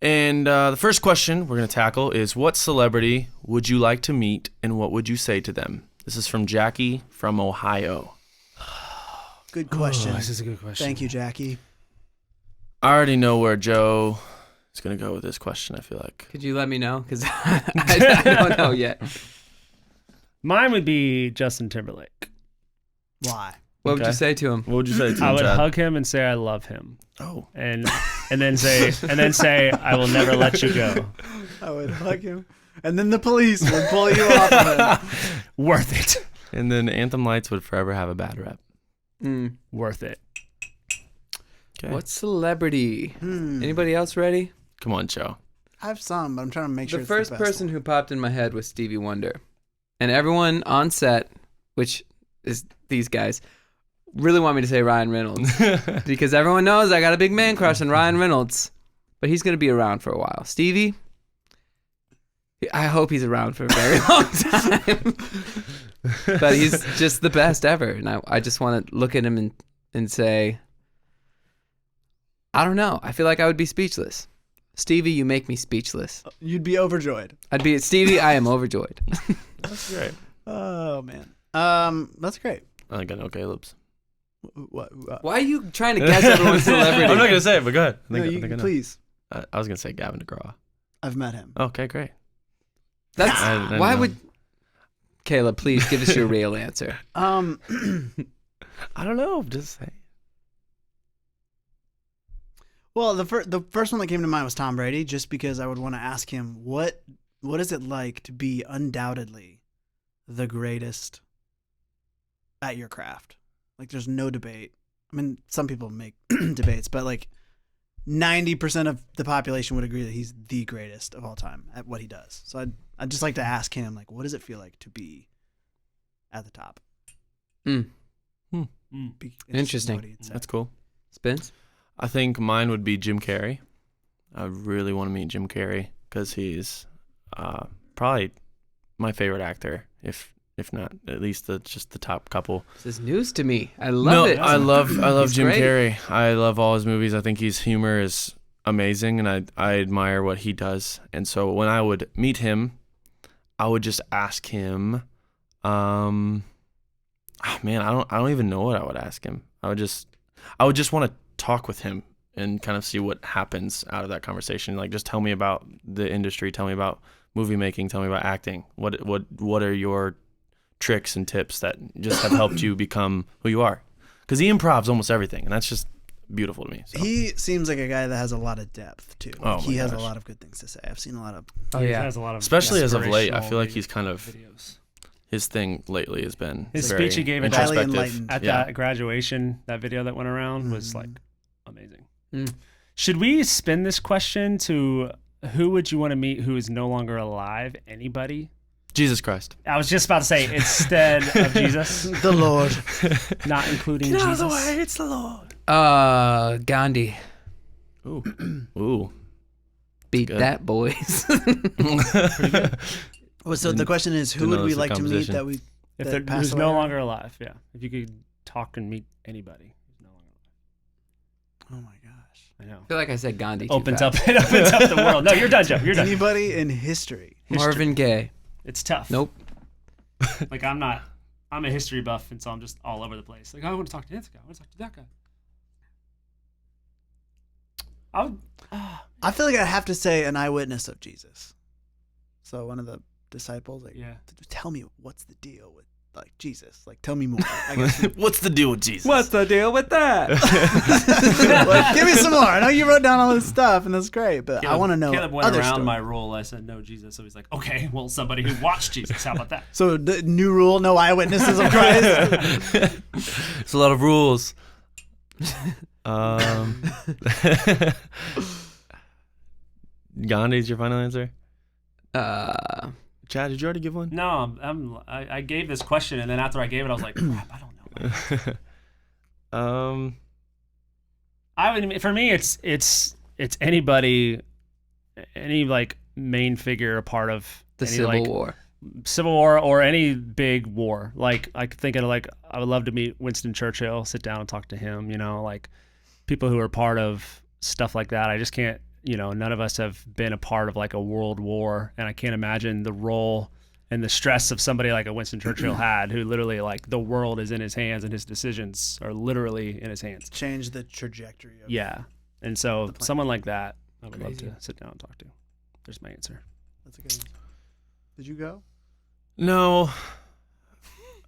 Speaker 2: And the first question we're going to tackle is, what celebrity would you like to meet and what would you say to them? This is from Jackie from Ohio.
Speaker 3: Good question.
Speaker 5: This is a good question.
Speaker 3: Thank you, Jackie.
Speaker 2: I already know where Joe is going to go with this question, I feel like.
Speaker 1: Could you let me know? Because I don't know yet.
Speaker 5: Mine would be Justin Timberlake.
Speaker 3: Why?
Speaker 1: What would
Speaker 2: Okay.
Speaker 1: you say to him?
Speaker 2: What would you say to
Speaker 5: I
Speaker 2: him,
Speaker 5: would
Speaker 2: Chad?
Speaker 5: hug him and say I love him,
Speaker 2: Oh.
Speaker 5: and then say I will never let you go.
Speaker 3: I would hug him, and then the police would pull you off of him.
Speaker 5: Worth it.
Speaker 2: And then Anthem Lights would forever have a bad rep.
Speaker 1: Mm.
Speaker 5: Worth it.
Speaker 2: Okay.
Speaker 1: What celebrity?
Speaker 3: Hmm.
Speaker 1: Anybody else ready?
Speaker 2: Come on, Joe.
Speaker 3: I have some, but I'm trying to make sure
Speaker 1: The
Speaker 3: it's
Speaker 1: first
Speaker 3: the best
Speaker 1: person
Speaker 3: one.
Speaker 1: who popped in my head was Stevie Wonder. And everyone on set, which is these guys, really want me to say Ryan Reynolds because everyone knows I got a big man crush on Ryan Reynolds, but he's going to be around for a while. Stevie, I hope he's around for a very long time. But he's just the best ever. And I just want to look at him and say, I don't know. I feel like I would be speechless. Stevie, you make me speechless.
Speaker 3: You'd be overjoyed.
Speaker 1: I'd be Stevie, I am overjoyed.
Speaker 2: That's great.
Speaker 3: Oh man. That's great.
Speaker 2: I think I know Caleb's.
Speaker 3: What?
Speaker 1: Why are you trying to guess everyone's celebrity?
Speaker 2: I'm not gonna say it, but go ahead. I think I know.
Speaker 3: Please.
Speaker 2: I was gonna say Gavin DeGraw.
Speaker 3: I've met him.
Speaker 2: Okay, great.
Speaker 1: That's
Speaker 2: I didn't
Speaker 1: why
Speaker 2: know.
Speaker 1: would Caleb please give us your real answer?
Speaker 2: I don't know. Just say.
Speaker 3: Well, the first one that came to mind was Tom Brady, just because I would want to ask him what is it like to be undoubtedly the greatest at your craft. Like, there's no debate. I mean, some people make debates, but like 90% of the population would agree that he's the greatest of all time at what he does. So I'd just like to ask him, like, what does it feel like to be at the top? Be
Speaker 1: Interesting.
Speaker 3: what he'd say.
Speaker 2: That's cool.
Speaker 1: Spence?
Speaker 2: I think mine would be Jim Carrey. I really want to meet Jim Carrey because he's probably my favorite actor, if not at least just the top couple.
Speaker 1: This is news to me. I love it.
Speaker 2: I love
Speaker 1: He's
Speaker 2: Jim
Speaker 1: great.
Speaker 2: Carrey. I love all his movies. I think his humor is amazing, and I admire what he does. And so when I would meet him, I would just ask him. Man, I don't even know what I would ask him. I would just want to talk with him and kind of see what happens out of that conversation. Like, just tell me about the industry. Tell me about movie making. Tell me about acting. What are your tricks and tips that just have helped you become who you are? Because he improvs almost everything, and that's just beautiful to me. So.
Speaker 3: He seems like a guy that has a lot of depth too.
Speaker 2: Oh
Speaker 3: Like, he
Speaker 2: my
Speaker 3: has a
Speaker 2: gosh.
Speaker 3: lot of good things to say. I've seen a lot of.
Speaker 1: Oh,
Speaker 5: He
Speaker 1: yeah.
Speaker 5: has a lot of
Speaker 2: Especially as of late, I feel like
Speaker 5: inspirational
Speaker 2: he's kind of
Speaker 5: videos.
Speaker 2: his thing lately has been
Speaker 5: His
Speaker 2: very
Speaker 5: speech he gave at
Speaker 3: Highly
Speaker 2: introspective.
Speaker 3: enlightened.
Speaker 5: At
Speaker 2: Yeah.
Speaker 5: that graduation, that video that went around was like amazing.
Speaker 1: Mm.
Speaker 5: Should we spin this question to who would you want to meet who is no longer alive? Anybody?
Speaker 2: Jesus Christ.
Speaker 5: I was just about to say instead of Jesus,
Speaker 3: The Lord.
Speaker 5: not including Jesus.
Speaker 2: it's the Lord.
Speaker 1: Gandhi.
Speaker 2: Ooh.
Speaker 1: Beat
Speaker 2: good.
Speaker 1: that, boys.
Speaker 3: Well, so the question is, who
Speaker 2: Didn't
Speaker 3: would
Speaker 2: know
Speaker 3: we
Speaker 2: this was a
Speaker 3: like to meet
Speaker 2: composition.
Speaker 3: that we
Speaker 5: If
Speaker 3: that
Speaker 5: they're,
Speaker 3: passed
Speaker 5: who's
Speaker 3: away?
Speaker 5: no longer alive, yeah. If you could talk and meet anybody who's no longer alive.
Speaker 3: Oh my gosh.
Speaker 5: I know.
Speaker 1: I feel like I said Gandhi. too
Speaker 5: Opens
Speaker 1: fast.
Speaker 5: up, it opens up the world. No, you're done, Joe. You're done.
Speaker 3: Anybody in history?
Speaker 1: Marvin Gaye.
Speaker 5: It's tough.
Speaker 1: Nope.
Speaker 5: Like I'm a history buff, and so I'm just all over the place. Like I want to talk to this guy. I want to talk to that guy.
Speaker 3: I feel like I have to say an eyewitness of Jesus. So one of the disciples, like,
Speaker 5: Yeah.
Speaker 3: tell me what's the deal with like Jesus? Like, tell me more. I guess.
Speaker 2: What's the deal with Jesus?
Speaker 1: the deal with that?
Speaker 3: Like, give me some more. I know you wrote down all this stuff, and that's great, but I want to know
Speaker 5: Caleb went
Speaker 3: other
Speaker 5: around
Speaker 3: stories.
Speaker 5: my rule. I said no Jesus, so he's like, okay, well, somebody who watched Jesus. How about that?
Speaker 3: So the new rule: no eyewitnesses of Christ.
Speaker 2: It's a lot of rules. Gandhi's your final answer? Chad, did you already give one?
Speaker 5: No, I gave this question, and then after I gave it, I was like, crap, I don't know. I would, for me, it's anybody, any like main figure, a part of
Speaker 1: The
Speaker 5: any,
Speaker 1: Civil
Speaker 5: like,
Speaker 1: War.
Speaker 5: Civil War or any big war. Like I could think of like I would love to meet Winston Churchill, sit down and talk to him. You know, like people who are part of stuff like that. I just can't. You know, none of us have been a part of like a world war, and I can't imagine the role and the stress of somebody like a Winston Churchill had, who literally like the world is in his hands and his decisions are literally in his hands.
Speaker 3: Change the trajectory of
Speaker 5: Yeah, and so
Speaker 3: The plan.
Speaker 5: someone like that, I would love
Speaker 1: Crazy.
Speaker 5: to sit down and talk to. There's my answer.
Speaker 3: That's a good one. Did you go?
Speaker 2: No.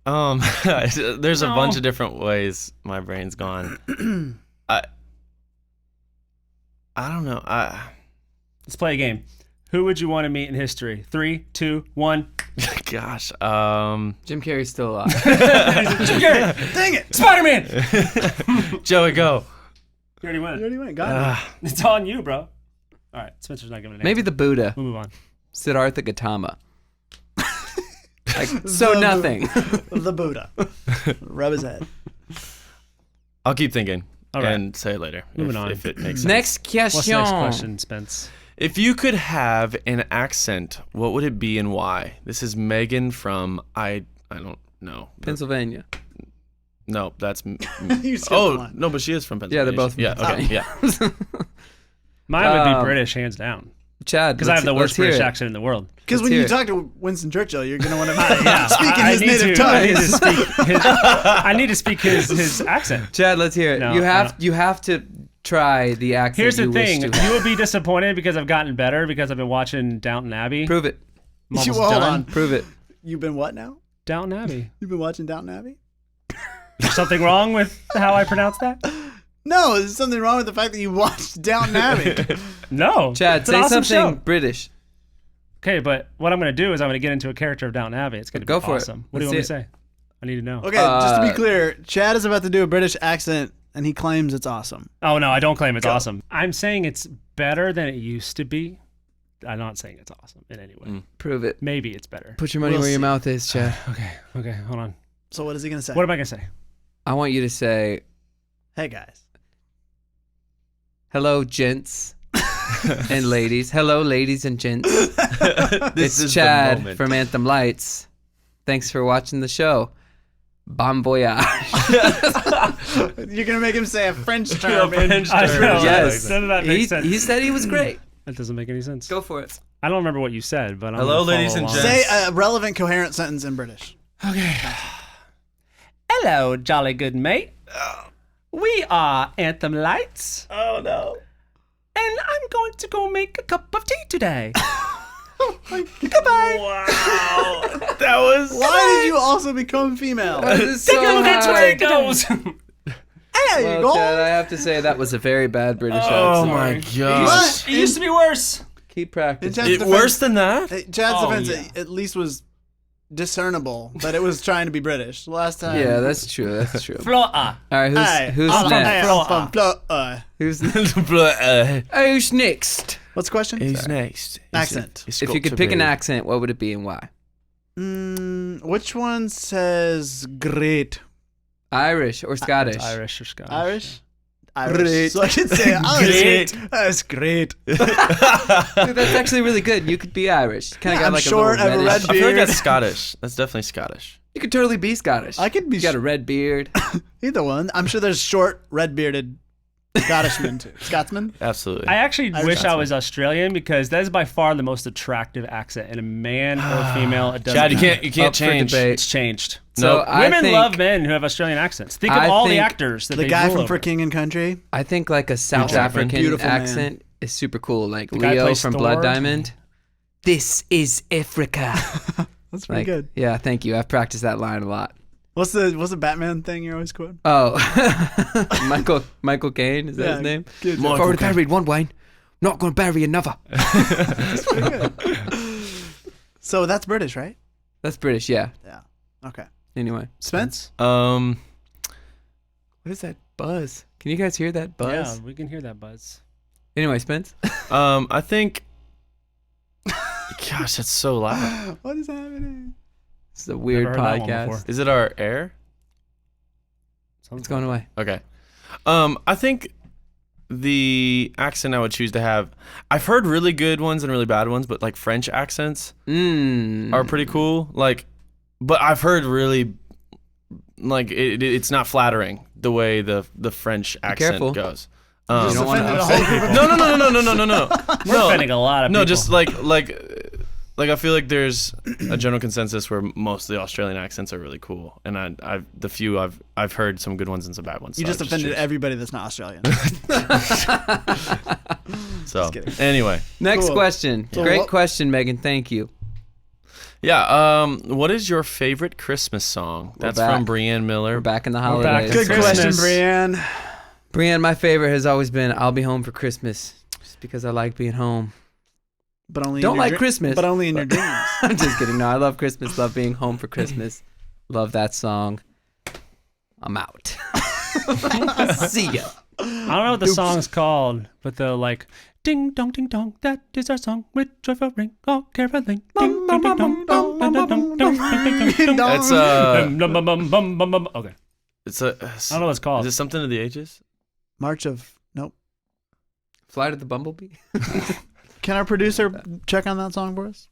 Speaker 2: There's a
Speaker 5: No.
Speaker 2: bunch of different ways my brain's gone. I don't know.
Speaker 5: Let's play a game. Who would you want to meet in history? 3, 2, 1.
Speaker 2: Gosh.
Speaker 1: Jim Carrey's still alive.
Speaker 5: Jim Carrey.
Speaker 3: Dang it!
Speaker 5: Spider-Man.
Speaker 2: Joey, go.
Speaker 5: You already
Speaker 3: You
Speaker 5: won.
Speaker 3: already went. Got it.
Speaker 5: It's on you, bro. All right, Spencer's not giving an
Speaker 1: Maybe
Speaker 5: answer.
Speaker 1: the Buddha,
Speaker 5: We'll move on.
Speaker 1: Siddhartha Gautama. Like, so
Speaker 3: The
Speaker 1: nothing.
Speaker 3: The Buddha. Rub his head.
Speaker 2: I'll keep thinking
Speaker 5: All right.
Speaker 2: and say it later.
Speaker 5: Moving on.
Speaker 2: If it makes sense.
Speaker 1: Next question.
Speaker 5: What's the next question, Spence?
Speaker 2: If you could have an accent, what would it be and why? This is Megan from I don't know.
Speaker 1: Pennsylvania.
Speaker 2: No, that's
Speaker 3: You skipped one.
Speaker 2: no, but she is from Pennsylvania.
Speaker 1: they're both from
Speaker 2: Yeah, okay, yeah.
Speaker 5: Mine would be British, hands down.
Speaker 1: Chad,
Speaker 5: Because I have the worst British
Speaker 1: accent.
Speaker 5: accent in the world.
Speaker 3: Because when
Speaker 1: Let's
Speaker 3: you
Speaker 1: hear
Speaker 3: talk to Winston Churchill, you're going to want to
Speaker 5: Yeah,
Speaker 3: speak in
Speaker 5: I
Speaker 3: his
Speaker 5: need
Speaker 3: native
Speaker 5: to-
Speaker 3: tongue.
Speaker 5: I need to speak his, I need to speak his accent.
Speaker 1: Chad, let's hear it.
Speaker 5: No,
Speaker 1: you
Speaker 5: I
Speaker 1: have to try the accent.
Speaker 5: Here's the
Speaker 1: you wish
Speaker 5: thing.
Speaker 1: to have.
Speaker 5: You will be disappointed because I've gotten better because I've been watching Downton Abbey.
Speaker 1: Prove it.
Speaker 5: I'm almost
Speaker 3: Hold
Speaker 5: done.
Speaker 3: on.
Speaker 1: Prove it.
Speaker 3: You've been what now?
Speaker 5: Downton Abbey.
Speaker 3: You've been watching Downton Abbey?
Speaker 5: There's something wrong with how I pronounce that?
Speaker 3: No, there's something wrong with the fact that you watched Downton Abbey.
Speaker 5: No.
Speaker 1: Chad,
Speaker 5: It's an
Speaker 1: say
Speaker 5: awesome
Speaker 1: something
Speaker 5: show.
Speaker 1: British.
Speaker 5: Okay, but what I'm going to do is I'm going to get into a character of Downton Abbey. It's going to be
Speaker 1: Go for it.
Speaker 5: awesome. What do you
Speaker 1: Let's
Speaker 5: want me to say? I need to know.
Speaker 3: Okay, just to be
Speaker 1: Uh,
Speaker 3: clear, Chad is about to do a British accent, and he claims it's awesome.
Speaker 5: Oh, no, I don't claim it's awesome. I'm saying it's better than it used to be. I'm not saying it's awesome in any way.
Speaker 1: Prove it.
Speaker 5: Maybe it's better.
Speaker 1: Put your money
Speaker 3: We'll
Speaker 1: where your
Speaker 3: see.
Speaker 1: mouth is, Chad.
Speaker 5: Okay, hold on.
Speaker 3: So what is he going to say?
Speaker 5: What am I going to say?
Speaker 1: I want you to say,
Speaker 3: Hey, guys.
Speaker 1: hello, gents and ladies. Hello, ladies and gents.
Speaker 2: This is
Speaker 1: It's
Speaker 2: the
Speaker 1: Chad
Speaker 2: moment.
Speaker 1: from Anthem Lights. Thanks for watching the show. Bon voyage.
Speaker 3: You're going to make him say a French term.
Speaker 5: I know.
Speaker 1: Yes.
Speaker 5: None of that makes
Speaker 1: he,
Speaker 5: sense.
Speaker 1: he said he was great.
Speaker 5: That doesn't make any sense.
Speaker 1: Go for it.
Speaker 5: I don't remember what you said, but I'm
Speaker 2: Hello,
Speaker 5: gonna
Speaker 2: ladies
Speaker 5: follow
Speaker 2: and
Speaker 5: along.
Speaker 2: gents.
Speaker 3: Say a relevant, coherent sentence in British.
Speaker 5: Hello, jolly good mate. We are Anthem Lights.
Speaker 2: Oh no.
Speaker 5: And I'm going to go make a cup of tea today.
Speaker 3: Goodbye.
Speaker 2: Wow. That was.
Speaker 3: Why did you also become female?
Speaker 1: That is so
Speaker 5: Take a look at
Speaker 1: hard.
Speaker 5: where it goes.
Speaker 3: There you
Speaker 1: Well,
Speaker 3: go.
Speaker 1: Chad, I have to say that was a very bad British
Speaker 2: Oh
Speaker 1: accent.
Speaker 2: my
Speaker 3: What?
Speaker 2: gosh.
Speaker 5: It used to be worse.
Speaker 1: Keep
Speaker 3: In
Speaker 1: practicing.
Speaker 3: Chad's
Speaker 2: It,
Speaker 3: defense-
Speaker 2: worse than that?
Speaker 3: Chad's
Speaker 5: Oh,
Speaker 3: defense
Speaker 5: yeah.
Speaker 3: at least was discernible, but it was trying to be British. Last time.
Speaker 1: Yeah, that's true. That's true.
Speaker 5: Flora.
Speaker 1: All right, who's
Speaker 3: I'm
Speaker 1: next?
Speaker 3: from Florida.
Speaker 1: Who's
Speaker 2: Who's
Speaker 1: who's next?
Speaker 3: What's the question?
Speaker 2: next?
Speaker 3: Accent.
Speaker 1: If you could pick an accent, what would it be and why?
Speaker 3: Which one says great?
Speaker 1: Irish or Scottish?
Speaker 5: Irish or Scottish.
Speaker 3: Irish?
Speaker 1: Great.
Speaker 3: So I can say
Speaker 2: Great.
Speaker 3: That's great.
Speaker 1: Dude, that's actually really good. You could be Irish. Kind of got
Speaker 3: I'm
Speaker 1: like
Speaker 3: short,
Speaker 1: a
Speaker 3: I have a
Speaker 1: little reddish.
Speaker 3: red
Speaker 2: I feel like
Speaker 3: beard.
Speaker 2: that's Scottish. That's definitely Scottish.
Speaker 1: You could totally be Scottish.
Speaker 3: I could be
Speaker 1: You got a red beard.
Speaker 3: either one. I'm sure there's short, red-bearded Scottishmen too. Scotsman?
Speaker 2: Absolutely.
Speaker 5: I actually
Speaker 3: Irish
Speaker 5: wish I
Speaker 3: accent.
Speaker 5: was Australian because that is by far the most attractive accent in a man or female. It doesn't
Speaker 2: Chad, you
Speaker 5: matter.
Speaker 2: can't
Speaker 1: Up for
Speaker 2: change.
Speaker 1: debate.
Speaker 5: It's changed.
Speaker 1: So
Speaker 2: Nope.
Speaker 1: I
Speaker 5: Women
Speaker 1: think,
Speaker 5: love men who have Australian accents. Think of
Speaker 1: I
Speaker 5: all the
Speaker 1: think
Speaker 5: actors that
Speaker 3: The
Speaker 5: they
Speaker 3: guy
Speaker 5: rule
Speaker 3: from
Speaker 5: over.
Speaker 3: For King and Country?
Speaker 1: I think like a South
Speaker 2: Jackman.
Speaker 1: African
Speaker 3: Beautiful man.
Speaker 1: accent is super cool. Like
Speaker 5: guy
Speaker 1: Leo
Speaker 5: plays
Speaker 1: from
Speaker 5: Thor.
Speaker 1: Blood Diamond. This is Africa.
Speaker 3: That's pretty
Speaker 1: Like,
Speaker 3: good.
Speaker 1: yeah, thank you. I've practiced that line a lot.
Speaker 3: What's the Batman thing you're always quoting?
Speaker 1: Oh, Michael Kane, is that
Speaker 3: Yeah,
Speaker 1: his name?
Speaker 3: good.
Speaker 1: I've already buried one, Wayne. Not going to bury another.
Speaker 3: So that's British, right?
Speaker 1: That's British, yeah.
Speaker 3: Yeah. Okay.
Speaker 1: Anyway,
Speaker 3: Spence?
Speaker 1: what is that buzz? Can you guys hear that buzz?
Speaker 5: Yeah, we can hear that buzz.
Speaker 1: Anyway, Spence.
Speaker 2: I think. Gosh, that's so loud.
Speaker 3: What is happening?
Speaker 1: This is a weird
Speaker 5: Never heard that one
Speaker 1: podcast.
Speaker 5: before.
Speaker 2: Is it our air?
Speaker 1: It's going away.
Speaker 2: Okay. I think the accent I would choose to have. I've heard really good ones and really bad ones, but like French accents are pretty cool. Like, but I've heard really like it's not flattering the way the French accent
Speaker 1: careful.
Speaker 2: goes.
Speaker 3: Just
Speaker 1: You don't wanna
Speaker 3: offended a
Speaker 1: upset
Speaker 3: whole group of
Speaker 2: No.
Speaker 5: We're
Speaker 2: No.
Speaker 5: offending a lot of people.
Speaker 2: No, just like I feel like there's a general consensus where most of the Australian accents are really cool, and I've heard some good ones and some bad ones.
Speaker 3: You
Speaker 2: so
Speaker 3: just
Speaker 2: I
Speaker 3: offended
Speaker 2: choose.
Speaker 3: everybody that's not Australian.
Speaker 2: So
Speaker 3: kidding.
Speaker 2: anyway,
Speaker 1: Next
Speaker 3: Cool.
Speaker 1: question.
Speaker 3: So
Speaker 1: Great
Speaker 3: what-
Speaker 1: question, Megan. Thank you.
Speaker 2: yeah. What is your favorite Christmas song? That's
Speaker 1: back.
Speaker 2: from Brienne Miller.
Speaker 1: We're back in the
Speaker 5: back
Speaker 1: holidays.
Speaker 5: to
Speaker 3: Good
Speaker 5: Christmas.
Speaker 3: question, Brienne.
Speaker 1: Brienne, my favorite has always been "I'll Be Home for Christmas," just because I like being home.
Speaker 3: But only
Speaker 1: Don't
Speaker 3: in your
Speaker 1: like Christmas.
Speaker 3: But only in your dreams.
Speaker 1: I'm just kidding. No, I love Christmas. Love being home for Christmas. Love that song. I'm out. See ya.
Speaker 5: I don't know what the song's called, but the like ding dong, that is our song with joyful ring, all caroling. Ding ding ding dong, dong, dong, dong, dong, dong, ding, ding, dong, dong.
Speaker 2: That's
Speaker 5: Okay.
Speaker 2: It's a.
Speaker 5: I don't know what it's called.
Speaker 2: Is it something of the ages?
Speaker 3: Nope.
Speaker 1: Flight of the Bumblebee.
Speaker 3: Can our producer check on that song for us?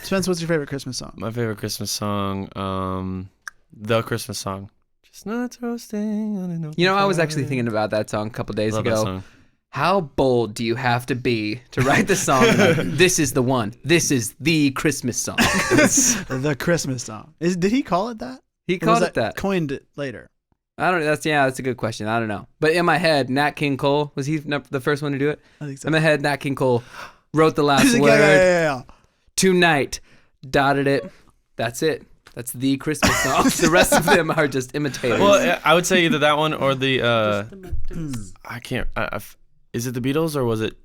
Speaker 3: Spence, what's your favorite Christmas song?
Speaker 2: My favorite Christmas song, the Christmas song. Just nuts roasting on an open
Speaker 1: You know, I was
Speaker 2: fire.
Speaker 1: actually thinking about that song a couple days
Speaker 2: Love that
Speaker 1: ago.
Speaker 2: song.
Speaker 1: How bold do you have to be to write the song? Like, this is the one. This is the Christmas song.
Speaker 3: The Christmas song. Did he call it that?
Speaker 1: He
Speaker 3: Or
Speaker 1: called
Speaker 3: was
Speaker 1: it that.
Speaker 3: Coined it later.
Speaker 1: I don't. That's a good question. I don't know. But in my head, Nat King Cole was he the first one to do it?
Speaker 3: I think so.
Speaker 1: In my head, Nat King Cole wrote the last
Speaker 3: He's like,
Speaker 1: word.
Speaker 3: yeah.
Speaker 1: Tonight, dotted it. That's it. That's the Christmas song. The rest of them are just imitators.
Speaker 2: Well, I would say either that one or the. I can't. Is it the Beatles or was it?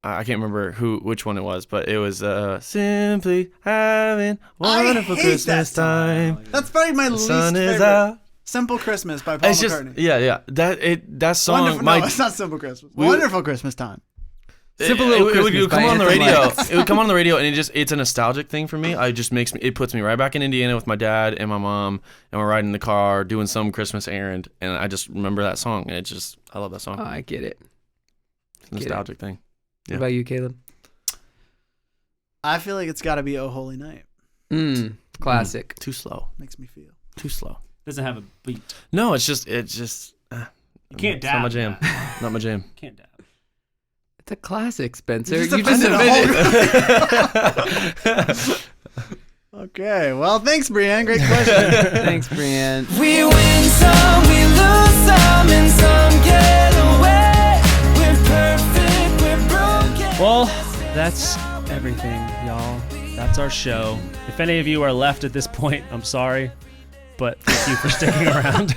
Speaker 2: I can't remember which one it was, but it was simply having wonderful
Speaker 3: hate
Speaker 2: Christmas
Speaker 3: that song.
Speaker 2: time.
Speaker 3: That's probably my
Speaker 2: The
Speaker 3: least
Speaker 2: sun is
Speaker 3: favorite.
Speaker 2: out.
Speaker 3: Simple Christmas by Paul
Speaker 2: It's just
Speaker 3: McCartney.
Speaker 2: yeah. That song.
Speaker 3: Wonderful, no, it's not Simple Christmas. Wonderful Christmas time.
Speaker 1: Simple Little
Speaker 2: it
Speaker 1: Christmas
Speaker 2: would
Speaker 1: by
Speaker 2: come on the
Speaker 1: Anthem
Speaker 2: radio.
Speaker 1: Lights.
Speaker 2: It would come on the radio, and it's a nostalgic thing for me. It puts me right back in Indiana with my dad and my mom, and we're riding in the car doing some Christmas errand, and I just remember that song. And I love that song.
Speaker 1: Oh, I get it.
Speaker 2: It's a nostalgic thing.
Speaker 1: What about you, Caleb?
Speaker 3: I feel like it's got to be Oh Holy Night.
Speaker 1: Classic.
Speaker 2: Too slow.
Speaker 3: Makes me feel.
Speaker 2: Too slow.
Speaker 5: Doesn't have a beat.
Speaker 2: No, it's just.
Speaker 5: You can't
Speaker 2: It's
Speaker 5: dab.
Speaker 2: not my jam. Not my jam.
Speaker 5: Can't dab.
Speaker 1: It's a classic, Spencer.
Speaker 3: You
Speaker 1: You
Speaker 3: just
Speaker 1: just
Speaker 3: offended
Speaker 1: admitted.
Speaker 3: Okay, well, thanks, Brienne. Great question.
Speaker 1: Thanks, Brienne.
Speaker 4: We win some, we lose some, and some get away. We're perfect, we're broken.
Speaker 5: Well, that's everything, y'all. That's our show. If any of you are left at this point, I'm sorry, but thank you for sticking around.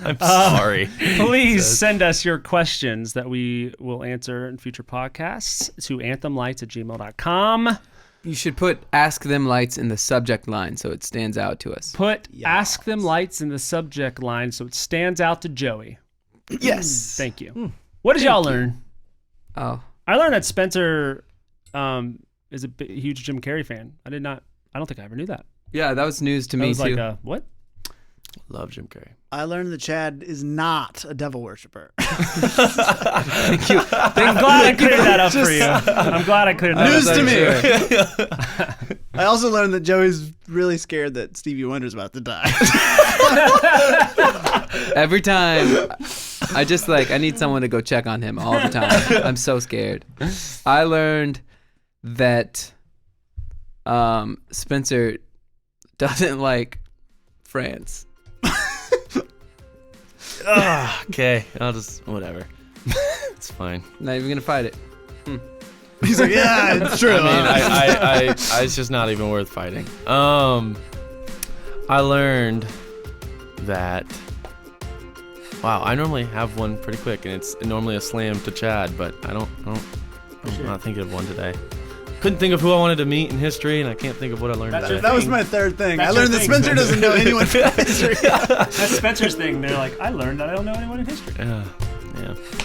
Speaker 2: I'm sorry.
Speaker 5: Please send us your questions that we will answer in future podcasts to anthemlights@gmail.com.
Speaker 1: You should put "Ask Them Lights" in the subject line so it stands out to us.
Speaker 5: Put Ask Them Lights in the subject line so it stands out to Joey.
Speaker 1: Yes.
Speaker 5: Thank you. What did y'all learn?
Speaker 1: Oh,
Speaker 5: I learned that Spencer is a huge Jim Carrey fan. I don't think I ever knew that.
Speaker 1: yeah, that was news to
Speaker 5: I
Speaker 1: me
Speaker 5: was
Speaker 1: too.
Speaker 5: like, what?
Speaker 2: Love Jim Carrey.
Speaker 3: I learned that Chad is not a devil worshiper.
Speaker 1: Thank you.
Speaker 5: I'm glad I cleared that up for you. I'm glad I cleared that
Speaker 3: News
Speaker 5: up.
Speaker 3: to me. I also learned that Joey's really scared that Stevie Wonder's about to die.
Speaker 1: Every time, I just I need someone to go check on him all the time. I'm so scared. I learned that Spencer doesn't like France.
Speaker 2: Okay, I'll just whatever. It's fine.
Speaker 1: Not even gonna fight it.
Speaker 3: He's like, yeah, it's true.
Speaker 2: I mean, it's just not even worth fighting. I learned that. Wow, I normally have one pretty quick, and it's normally a slam to Chad, but I'm not thinking of one today. Couldn't think of who I wanted to meet in history, and I can't think of what I learned
Speaker 5: That's
Speaker 2: today.
Speaker 5: your
Speaker 3: That was my third thing.
Speaker 5: That's
Speaker 3: I learned
Speaker 5: your
Speaker 3: that
Speaker 5: thing,
Speaker 3: Spencer doesn't know anyone from history.
Speaker 5: That's Spencer's thing. They're like, I learned that I don't know anyone in history.
Speaker 2: Yeah.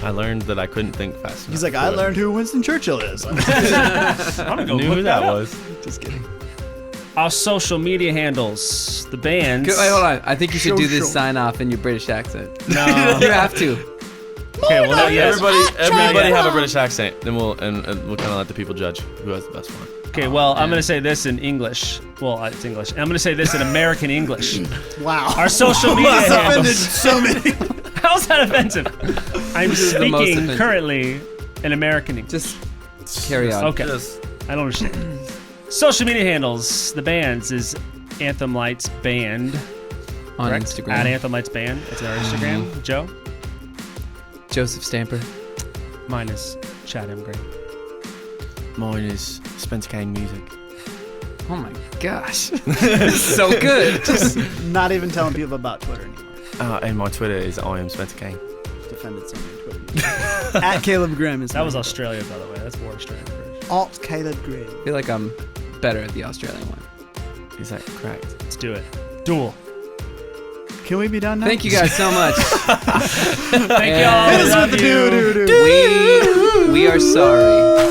Speaker 2: I learned that I couldn't think fast enough.
Speaker 3: He's like, I learned who Winston Churchill is.
Speaker 5: I'm gonna
Speaker 2: I
Speaker 5: go
Speaker 2: knew
Speaker 5: look
Speaker 2: who that
Speaker 5: up.
Speaker 2: was.
Speaker 3: Just kidding.
Speaker 5: Our social media handles, the bands.
Speaker 1: Wait, hold on. I think you should do this
Speaker 3: Social.
Speaker 1: sign off in your British accent.
Speaker 5: No.
Speaker 1: You have to.
Speaker 5: Okay, well, yes.
Speaker 2: Everybody have a British accent, then we'll kind of let the people judge who has the best one.
Speaker 5: Okay, well, I'm gonna say this in English. Well, it's English. I'm gonna say this in American English.
Speaker 3: Wow.
Speaker 5: Our social media
Speaker 3: That's offended
Speaker 5: handles.
Speaker 3: so many.
Speaker 5: How's that offensive? I'm
Speaker 1: This is the most
Speaker 5: speaking
Speaker 1: offensive.
Speaker 5: currently in American English.
Speaker 1: Just carry on.
Speaker 5: Okay. I don't understand. Social media handles, the bands is Anthem Lights Band.
Speaker 1: On
Speaker 5: Correct?
Speaker 1: Instagram.
Speaker 5: At Anthem Lights Band. It's our Instagram. Joe?
Speaker 1: Joseph Stamper.
Speaker 5: Mine is Chad M. Gray.
Speaker 2: Mine is Spencer Kane Music.
Speaker 1: Oh my gosh. This is so good.
Speaker 3: Not even telling people about Twitter anymore.
Speaker 2: And my Twitter is I am Spencer Kane.
Speaker 3: Just offended somebody on Twitter. At Caleb Grimm is
Speaker 5: That
Speaker 3: my
Speaker 5: was
Speaker 3: name.
Speaker 5: Australia, by the way. That's more Australian version.
Speaker 3: Alt Caleb Grimm.
Speaker 1: I feel like I'm better at the Australian one.
Speaker 2: Is that correct?
Speaker 5: Let's do it. Duel.
Speaker 3: Can we be done now?
Speaker 1: Thank you guys so much.
Speaker 5: Thank
Speaker 1: And
Speaker 5: y'all.
Speaker 3: Hit us
Speaker 5: Love
Speaker 3: with the
Speaker 5: you.
Speaker 3: do.
Speaker 1: We are sorry.